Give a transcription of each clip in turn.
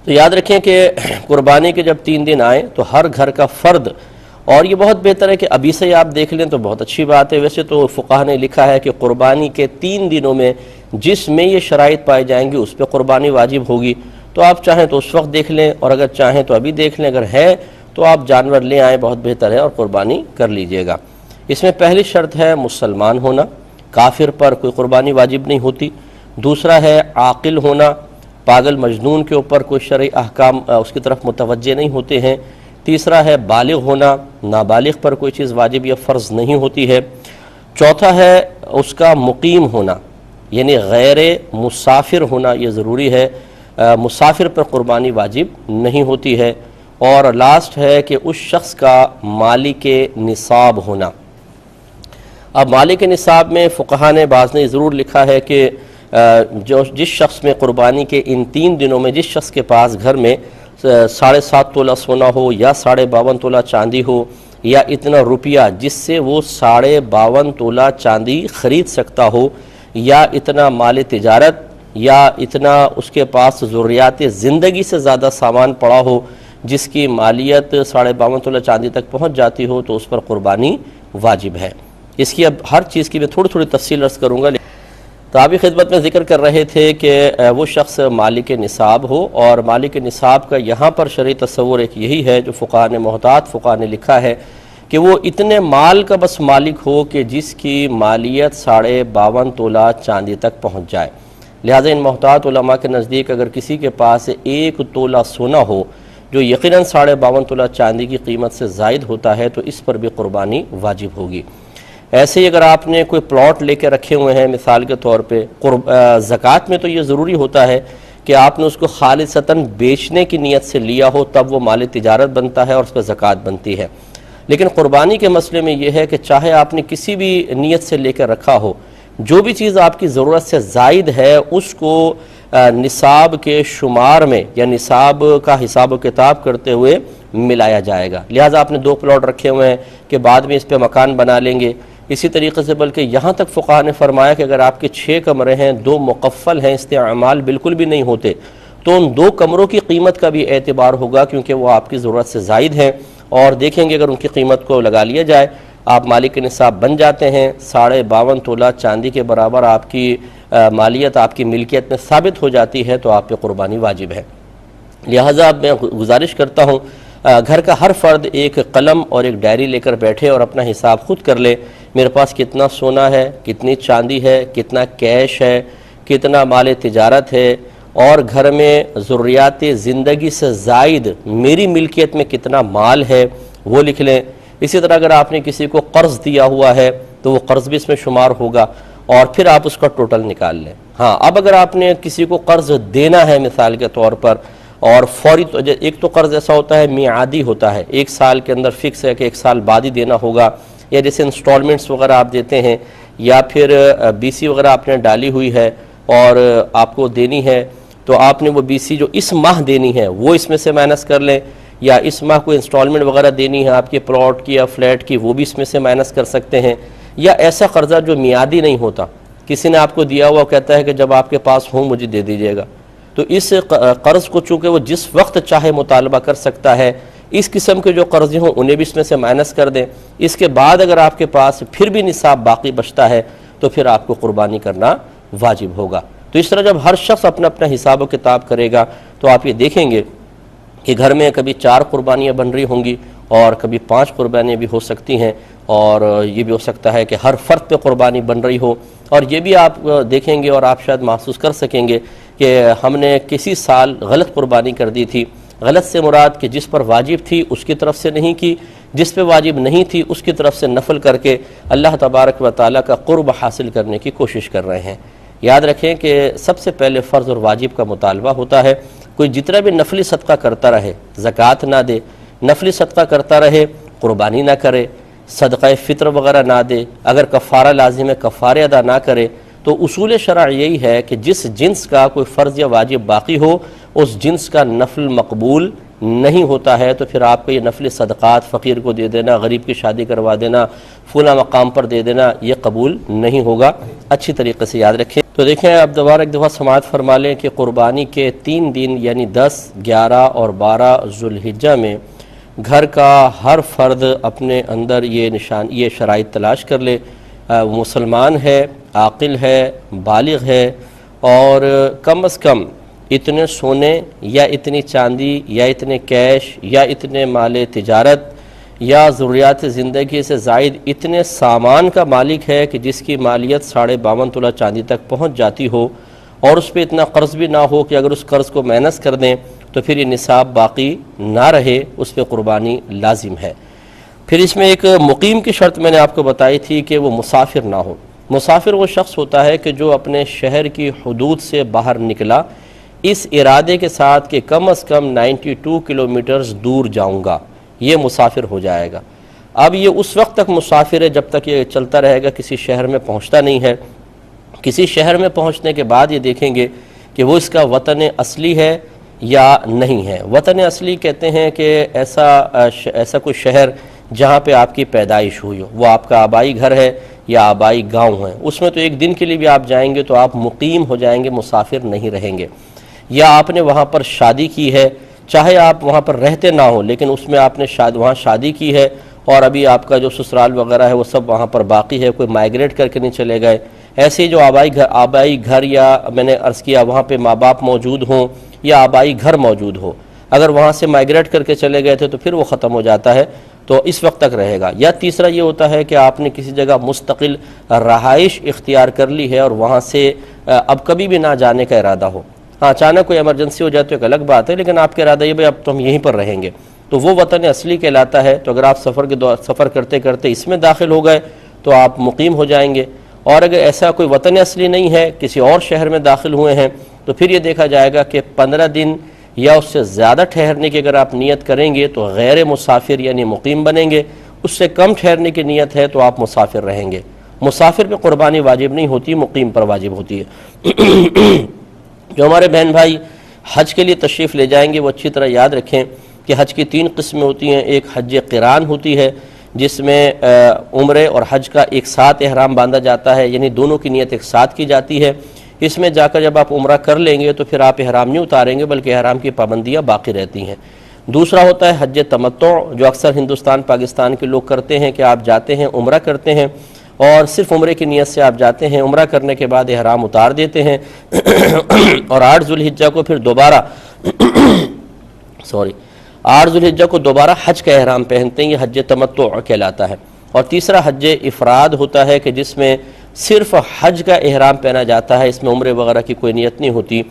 تو یاد رکھیں کہ قربانی کے جب 3 دن آئیں تو ہر گھر کا فرد، اور یہ بہت بہتر ہے کہ ابھی سے آپ دیکھ لیں تو بہت اچھی بات ہے۔ ویسے تو فقہا نے لکھا ہے کہ قربانی کے 3 دنوں میں جس میں یہ شرائط پائے جائیں گی اس پہ قربانی واجب ہوگی، تو آپ چاہیں تو اس وقت دیکھ لیں، اور اگر چاہیں تو ابھی دیکھ لیں، اگر ہے تو آپ جانور لے آئیں، بہت بہتر ہے، اور قربانی کر لیجئے گا۔ اس میں پہلی شرط ہے مسلمان ہونا، کافر پر کوئی قربانی واجب نہیں ہوتی۔ دوسرا ہے عاقل ہونا، پاگل مجنون کے اوپر کوئی شرعی احکام اس کی طرف متوجہ نہیں ہوتے ہیں۔ تیسرا ہے بالغ ہونا، نابالغ پر کوئی چیز واجب یا فرض نہیں ہوتی ہے۔ چوتھا ہے اس کا مقیم ہونا، یعنی غیر مسافر ہونا، یہ ضروری ہے، مسافر پر قربانی واجب نہیں ہوتی ہے۔ اور لاسٹ ہے کہ اس شخص کا مالک نصاب ہونا۔ اب مالک نصاب میں فقہا نے بعض نے ضرور لکھا ہے کہ جس شخص میں قربانی کے ان 3 دنوں میں جس شخص کے پاس گھر میں 7.5 تولہ سونا ہو، یا 52.5 تولہ چاندی ہو، یا اتنا روپیہ جس سے وہ 52.5 تولہ چاندی خرید سکتا ہو، یا اتنا مال تجارت، یا اتنا اس کے پاس ضروریات زندگی سے زیادہ سامان پڑا ہو جس کی مالیت 52.5 تولہ چاندی تک پہنچ جاتی ہو، تو اس پر قربانی واجب ہے۔ اس کی اب ہر چیز کی میں تھوڑی تھوڑی تفصیل عرض کروں گا۔ تو آپ خدمت میں ذکر کر رہے تھے کہ وہ شخص مالک نصاب ہو، اور مالک نصاب کا یہاں پر شرعی تصور ایک یہی ہے جو فقہا نے محتاط فقہا نے لکھا ہے کہ وہ اتنے مال کا بس مالک ہو کہ جس کی مالیت 52.5 تولہ چاندی تک پہنچ جائے۔ لہٰذا ان محتاط علماء کے نزدیک اگر کسی کے پاس 1 تولہ سونا ہو جو یقیناً 52.5 تولہ چاندی کی قیمت سے زائد ہوتا ہے، تو اس پر بھی قربانی واجب ہوگی۔ ایسے ہی اگر آپ نے کوئی پلاٹ لے کے رکھے ہوئے ہیں مثال کے طور پہ، زکوٰۃ میں تو یہ ضروری ہوتا ہے کہ آپ نے اس کو خالصتاً بیچنے کی نیت سے لیا ہو، تب وہ مال تجارت بنتا ہے اور اس پہ زکوٰۃ بنتی ہے۔ لیکن قربانی کے مسئلے میں یہ ہے کہ چاہے آپ نے کسی بھی نیت سے لے کر رکھا ہو، جو بھی چیز آپ کی ضرورت سے زائد ہے اس کو نصاب کے شمار میں یا نصاب کا حساب و کتاب کرتے ہوئے ملایا جائے گا۔ لہٰذا آپ نے 2 پلاٹ رکھے ہوئے ہیں کہ بعد میں اس پہ مکان بنا لیں گے۔ اسی طریقے سے بلکہ یہاں تک فقہا نے فرمایا کہ اگر آپ کے 6 کمرے ہیں، 2 مقفل ہیں، استعمال بالکل بھی نہیں ہوتے، تو ان 2 کمروں کی قیمت کا بھی اعتبار ہوگا، کیونکہ وہ آپ کی ضرورت سے زائد ہیں، اور دیکھیں گے اگر ان کی قیمت کو لگا لیا جائے آپ مالک نصاب بن جاتے ہیں۔ 52.5 تولہ چاندی کے برابر آپ کی مالیت آپ کی ملکیت میں ثابت ہو جاتی ہے، تو آپ پہ قربانی واجب ہے۔ لہٰذا میں گزارش کرتا ہوں گھر کا ہر فرد ایک قلم اور ایک ڈائری لے کر بیٹھے اور اپنا حساب خود کر لے، میرے پاس کتنا سونا ہے، کتنی چاندی ہے، کتنا کیش ہے، کتنا مال تجارت ہے، اور گھر میں ضروریات زندگی سے زائد میری ملکیت میں کتنا مال ہے وہ لکھ لیں۔ اسی طرح اگر آپ نے کسی کو قرض دیا ہوا ہے تو وہ قرض بھی اس میں شمار ہوگا، اور پھر آپ اس کا ٹوٹل نکال لیں۔ ہاں، اب اگر آپ نے کسی کو قرض دینا ہے مثال کے طور پر، اور فوری، ایک تو قرض ایسا ہوتا ہے میعادی ہوتا ہے، 1 سال کے اندر فکس ہے کہ 1 سال بعد ہی دینا ہوگا، یا جیسے انسٹالمنٹس وغیرہ آپ دیتے ہیں، یا پھر BC وغیرہ آپ نے ڈالی ہوئی ہے اور آپ کو دینی ہے، تو آپ نے وہ BC جو اس ماہ دینی ہے وہ اس میں سے مائنس کر لیں، یا اس ماہ کوئی انسٹالمنٹ وغیرہ دینی ہے آپ کے پلاٹ کی یا فلیٹ کی، وہ بھی اس میں سے مائنس کر سکتے ہیں۔ یا ایسا قرضہ جو میعادی نہیں ہوتا، کسی نے آپ کو دیا ہوا کہتا ہے کہ جب آپ کے پاس ہوں مجھے دے دیجیے گا، تو اس قرض کو چونکہ وہ جس وقت چاہے مطالبہ کر سکتا ہے، اس قسم کے جو قرضے ہوں انہیں بھی اس میں سے مائنس کر دیں۔ اس کے بعد اگر آپ کے پاس پھر بھی نصاب باقی بچتا ہے تو پھر آپ کو قربانی کرنا واجب ہوگا۔ تو اس طرح جب ہر شخص اپنا اپنا حساب و کتاب کرے گا تو آپ یہ دیکھیں گے کہ گھر میں کبھی 4 قربانیاں بن رہی ہوں گی، اور کبھی 5 قربانیاں بھی ہو سکتی ہیں، اور یہ بھی ہو سکتا ہے کہ ہر فرد پہ قربانی بن رہی ہو۔ اور یہ بھی آپ دیکھیں گے اور آپ شاید محسوس کر سکیں گے کہ ہم نے کسی سال غلط قربانی کر دی تھی۔ غلط سے مراد کہ جس پر واجب تھی اس کی طرف سے نہیں کی، جس پہ واجب نہیں تھی اس کی طرف سے نفل کر کے اللہ تبارک و تعالیٰ کا قرب حاصل کرنے کی کوشش کر رہے ہیں۔ یاد رکھیں کہ سب سے پہلے فرض اور واجب کا مطالبہ ہوتا ہے۔ کوئی جتنا بھی نفلی صدقہ کرتا رہے، زکوٰۃ نہ دے، نفلی صدقہ کرتا رہے، قربانی نہ کرے، صدقہ فطر وغیرہ نہ دے، اگر کفارہ لازم ہے کفارے ادا نہ کرے، تو اصول شرع یہی ہے کہ جس جنس کا کوئی فرض یا واجب باقی ہو اس جنس کا نفل مقبول نہیں ہوتا ہے تو پھر آپ کو یہ نفل صدقات فقیر کو دے دینا، غریب کی شادی کروا دینا، فلاں مقام پر دے دینا، یہ قبول نہیں ہوگا۔ اچھی طریقے سے یاد رکھیں۔ تو دیکھیں اب دوبارہ ایک دفعہ سماعت فرما لیں کہ قربانی کے 3 دن یعنی 10، 11 اور 12 ذوالحجہ میں گھر کا ہر فرد اپنے اندر یہ شرائط تلاش کر لے، مسلمان ہے، عاقل ہے، بالغ ہے، اور کم از کم اتنے سونے یا اتنی چاندی یا اتنے کیش یا اتنے مال تجارت یا ضروریات زندگی سے زائد اتنے سامان کا مالک ہے کہ جس کی مالیت 52.5 تولہ چاندی تک پہنچ جاتی ہو، اور اس پہ اتنا قرض بھی نہ ہو کہ اگر اس قرض کو مائنس کر دیں تو پھر یہ نصاب باقی نہ رہے، اس پہ قربانی لازم ہے۔ پھر اس میں ایک مقیم کی شرط میں نے آپ کو بتائی تھی کہ وہ مسافر نہ ہو۔ مسافر وہ شخص ہوتا ہے کہ جو اپنے شہر کی حدود سے باہر نکلا اس ارادے کے ساتھ کہ کم از کم 92 کلومیٹرز دور جاؤں گا، یہ مسافر ہو جائے گا۔ اب یہ اس وقت تک مسافر ہے جب تک یہ چلتا رہے گا، کسی شہر میں پہنچتا نہیں ہے۔ کسی شہر میں پہنچنے کے بعد یہ دیکھیں گے کہ وہ اس کا وطن اصلی ہے یا نہیں ہے۔ وطن اصلی کہتے ہیں کہ ایسا کوئی شہر جہاں پہ آپ کی پیدائش ہوئی ہو، وہ آپ کا آبائی گھر ہے یا آبائی گاؤں ہے، اس میں تو ایک دن کے لیے بھی آپ جائیں گے تو آپ مقیم ہو جائیں گے، مسافر نہیں رہیں گے۔ یا آپ نے وہاں پر شادی کی ہے، چاہے آپ وہاں پر رہتے نہ ہو لیکن اس میں آپ نے وہاں شادی کی ہے اور ابھی آپ کا جو سسرال وغیرہ ہے وہ سب وہاں پر باقی ہے، کوئی مائیگریٹ کر کے نہیں چلے گئے۔ ایسے جو آبائی گھر یا میں نے عرض کیا وہاں پہ ماں باپ موجود ہوں یا آبائی گھر موجود ہو، اگر وہاں سے مائیگریٹ کر کے چلے گئے تھے تو پھر وہ ختم ہو جاتا ہے، تو اس وقت تک رہے گا۔ یا تیسرا یہ ہوتا ہے کہ آپ نے کسی جگہ مستقل رہائش اختیار کر لی ہے اور وہاں سے اب کبھی بھی نہ جانے کا ارادہ ہو۔ ہاں اچانک کوئی ایمرجنسی ہو جائے تو ایک الگ بات ہے، لیکن آپ کا ارادہ یہ بھائی اب تو ہم یہیں پر رہیں گے، تو وہ وطن اصلی کہلاتا ہے۔ تو اگر آپ سفر کرتے کرتے اس میں داخل ہو گئے تو آپ مقیم ہو جائیں گے، اور اگر ایسا کوئی وطن اصلی نہیں ہے، کسی اور شہر میں داخل ہوئے ہیں، تو پھر یہ دیکھا جائے گا کہ 15 دن یا اس سے زیادہ ٹھہرنے کی اگر آپ نیت کریں گے تو غیر مسافر یعنی مقیم بنیں گے، اس سے کم ٹھہرنے کی نیت ہے تو آپ مسافر رہیں گے۔ مسافر پہ قربانی واجب نہیں ہوتی، مقیم پر واجب ہوتی ہے۔ جو ہمارے بہن بھائی حج کے لیے تشریف لے جائیں گے وہ اچھی طرح یاد رکھیں کہ حج کی 3 قسمیں ہوتی ہیں۔ ایک حج قران ہوتی ہے جس میں عمرے اور حج کا ایک ساتھ احرام باندھا جاتا ہے، یعنی دونوں کی نیت ایک ساتھ کی جاتی ہے۔ اس میں جا کر جب آپ عمرہ کر لیں گے تو پھر آپ احرام نہیں اتاریں گے بلکہ احرام کی پابندیاں باقی رہتی ہیں۔ دوسرا ہوتا ہے حج تمتع، جو اکثر ہندوستان پاکستان کے لوگ کرتے ہیں کہ آپ جاتے ہیں عمرہ کرتے ہیں اور صرف عمرے کی نیت سے آپ جاتے ہیں، عمرہ کرنے کے بعد احرام اتار دیتے ہیں اور 8 ذوالحجہ کو پھر دوبارہ 8 ذوالحجہ کو دوبارہ حج کا احرام پہنتے ہیں، یہ حج تمتع کہلاتا ہے۔ اور تیسرا حج افراد ہوتا ہے کہ جس میں صرف حج کا احرام پہنا جاتا ہے، اس میں عمرے وغیرہ کی کوئی نیت نہیں ہوتی،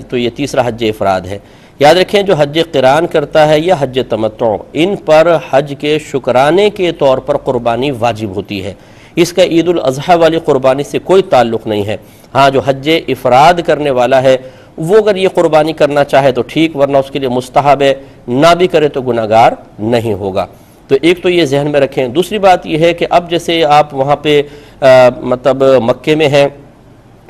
تو یہ تیسرا حج افراد ہے۔ یاد رکھیں جو حج قران کرتا ہے یا حج تمتع، ان پر حج کے شکرانے کے طور پر قربانی واجب ہوتی ہے، اس کا عید الاضحیٰ والی قربانی سے کوئی تعلق نہیں ہے۔ ہاں جو حج افراد کرنے والا ہے وہ اگر یہ قربانی کرنا چاہے تو ٹھیک، ورنہ اس کے لیے مستحب ہے، نہ بھی کرے تو گناہگار نہیں ہوگا۔ تو ایک تو یہ ذہن میں رکھیں۔ دوسری بات یہ ہے کہ اب جیسے آپ وہاں پہ مطلب مکے میں ہیں،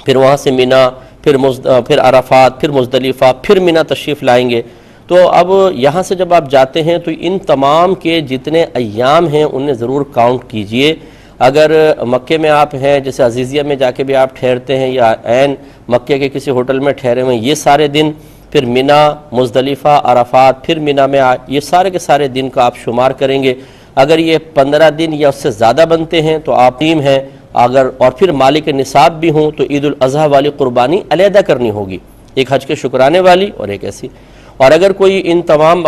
پھر وہاں سے مینا، پھر عرفات، پھر مزدلفہ، پھر مینا تشریف لائیں گے، تو اب یہاں سے جب آپ جاتے ہیں تو ان تمام کے جتنے ایام ہیں انہیں ضرور کاؤنٹ کیجئے۔ اگر مکے میں آپ ہیں، جیسے عزیزیہ میں جا کے بھی آپ ٹھہرتے ہیں یا عین مکے کے کسی ہوٹل میں ٹھہرے ہوئے ہیں، یہ سارے دن، پھر مینا، مزدلفہ، عرفات، پھر مینا میں یہ سارے کے سارے دن کا آپ شمار کریں گے۔ اگر یہ 15 دن یا اس سے زیادہ بنتے ہیں تو آپ ٹیم ہیں، اور پھر مالک نصاب بھی ہوں تو عید الاضحیٰ والی قربانی علیحدہ کرنی ہوگی، ایک حج کے شکرانے والی اور ایک ایسی۔ اور اگر کوئی ان تمام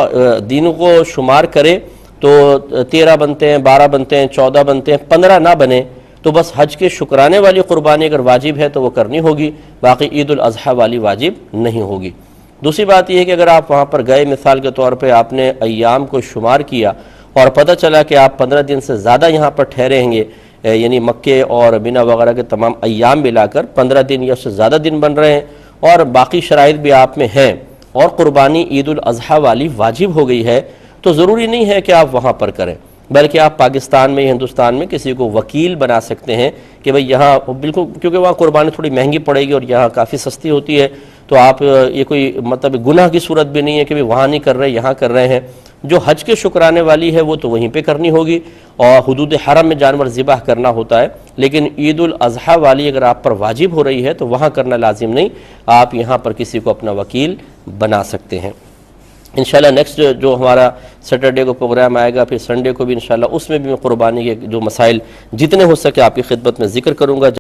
دنوں کو شمار کرے تو 13 بنتے ہیں، 12 بنتے ہیں، 14 بنتے ہیں، 15 نہ بنے تو بس حج کے شکرانے والی قربانی اگر واجب ہے تو وہ کرنی ہوگی، باقی عید الاضحیٰ والی واجب نہیں ہوگی۔ دوسری بات یہ ہے کہ اگر آپ وہاں پر گئے، مثال کے طور پہ آپ نے ایام کو شمار کیا اور پتہ چلا کہ آپ 15 دن سے زیادہ یہاں پر ٹھہریں گے، یعنی مکے اور مینا وغیرہ کے تمام ایام ملا کر 15 دن یا اس سے زیادہ دن بن رہے ہیں اور باقی شرائط بھی آپ میں ہیں اور قربانی عید الاضحیٰ والی واجب ہو گئی ہے، تو ضروری نہیں ہے کہ آپ وہاں پر کریں، بلکہ آپ پاکستان میں، ہندوستان میں کسی کو وکیل بنا سکتے ہیں کہ بھئی یہاں بالکل، کیونکہ وہاں قربانی تھوڑی مہنگی پڑے گی اور یہاں کافی سستی ہوتی ہے، تو آپ یہ کوئی مطلب گناہ کی صورت بھی نہیں ہے کہ وہاں نہیں کر رہے یہاں کر رہے ہیں. جو حج کے شکرانے والی ہے وہ تو وہیں پہ کرنی ہوگی اور حدود حرم میں جانور ذبح کرنا ہوتا ہے, لیکن عید الاضحیٰ والی اگر آپ پر واجب ہو رہی ہے تو وہاں کرنا لازم نہیں, آپ یہاں پر کسی کو اپنا وکیل بنا سکتے ہیں. انشاءاللہ نیکسٹ جو ہمارا سیٹرڈے کو پروگرام آئے گا, پھر سنڈے کو بھی انشاءاللہ اس میں بھی میں قربانی کے جو مسائل جتنے ہو سکے آپ کی خدمت میں ذکر کروں گا.